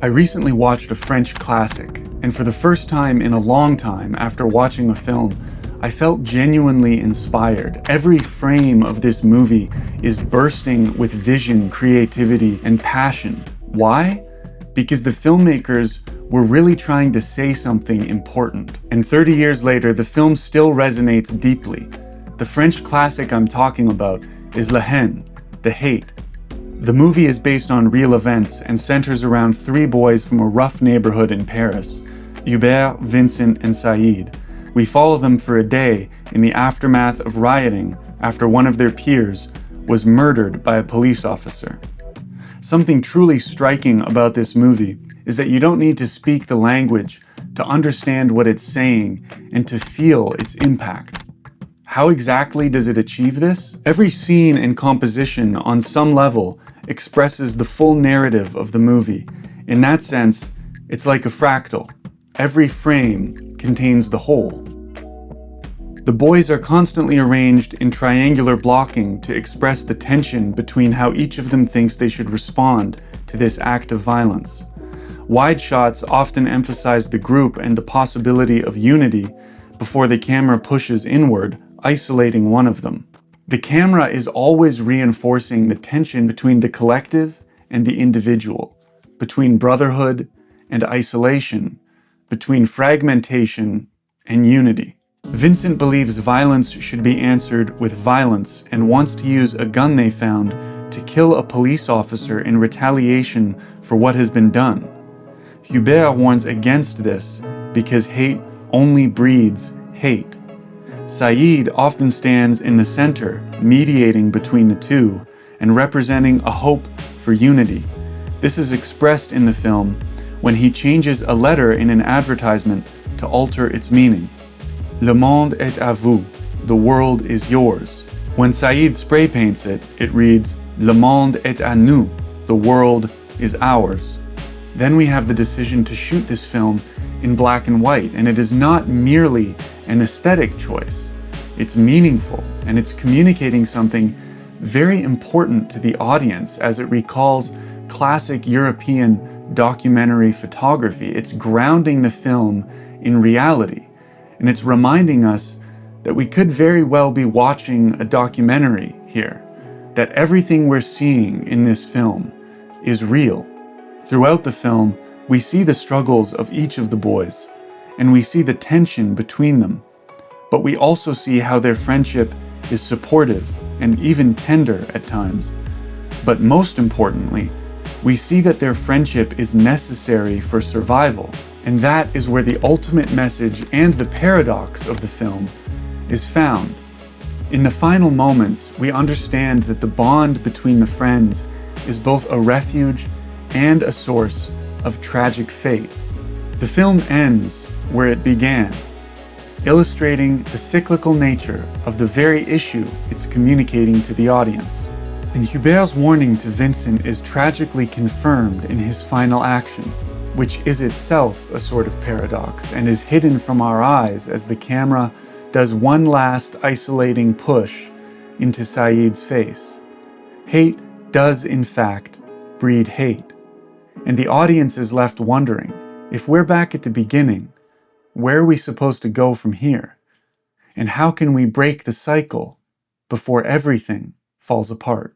I recently watched a French classic, and for the first time in a long time after watching a film, I felt genuinely inspired. Every frame of this movie is bursting with vision, creativity, and passion. Why? Because the filmmakers were really trying to say something important. And 30 years later, the film still resonates deeply. The French classic I'm talking about is La Haine, The Hate. The movie is based on real events and centers around three boys from a rough neighborhood in Paris, Hubert, Vincent, and Saïd. We follow them for a day in the aftermath of rioting after one of their peers was murdered by a police officer. Something truly striking about this movie is that you don't need to speak the language to understand what it's saying and to feel its impact. How exactly does it achieve this? Every scene and composition on some level expresses the full narrative of the movie. In that sense, it's like a fractal. Every frame contains the whole. The boys are constantly arranged in triangular blocking to express the tension between how each of them thinks they should respond to this act of violence. Wide shots often emphasize the group and the possibility of unity before the camera pushes inward, isolating one of them. The camera is always reinforcing the tension between the collective and the individual, between brotherhood and isolation, between fragmentation and unity. Vincent believes violence should be answered with violence and wants to use a gun they found to kill a police officer in retaliation for what has been done. Hubert warns against this because hate only breeds hate. Saïd often stands in the center, mediating between the two and representing a hope for unity. This is expressed in the film when he changes a letter in an advertisement to alter its meaning. Le monde est à vous, the world is yours. When Saïd spray paints it, it reads, Le monde est à nous, the world is ours. Then we have the decision to shoot this film in black and white, and it is not merely an aesthetic choice. It's meaningful, and it's communicating something very important to the audience as it recalls classic European documentary photography. It's grounding the film in reality, and it's reminding us that we could very well be watching a documentary here, that everything we're seeing in this film is real. Throughout the film, we see the struggles of each of the boys, and we see the tension between them. But we also see how their friendship is supportive and even tender at times. But most importantly, we see that their friendship is necessary for survival. And that is where the ultimate message and the paradox of the film is found. In the final moments, we understand that the bond between the friends is both a refuge and a source of tragic fate. The film ends where it began, illustrating the cyclical nature of the very issue it's communicating to the audience. And Hubert's warning to Vincent is tragically confirmed in his final action, which is itself a sort of paradox and is hidden from our eyes as the camera does one last isolating push into Saïd's face. Hate does in fact breed hate, and the audience is left wondering, if we're back at the beginning, where are we supposed to go from here? And how can we break the cycle before everything falls apart?